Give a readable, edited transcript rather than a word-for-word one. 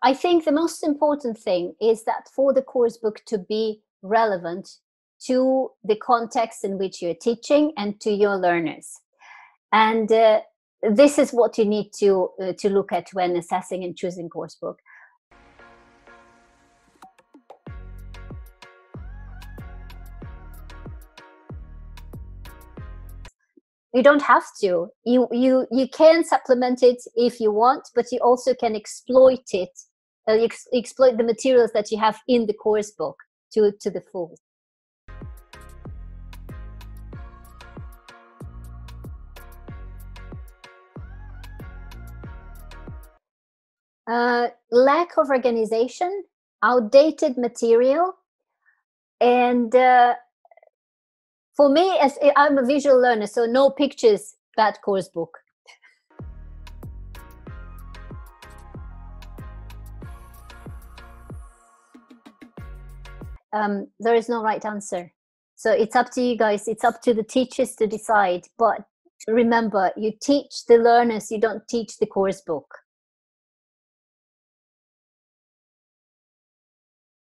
I think the most important thing is that for the course book to be relevant to the context in which you're teaching and to your learners. And this is what you need to look at when assessing and choosing coursebook. You don't have to. You can supplement it if you want, but you also can exploit it, exploit the materials that you have in the course book to the full. Lack of organization, outdated material, and for me, as I'm a visual learner, so no pictures, bad course book. There is no right answer. So it's up to you guys. It's up to the teachers to decide. But remember, you teach the learners, you don't teach the course book.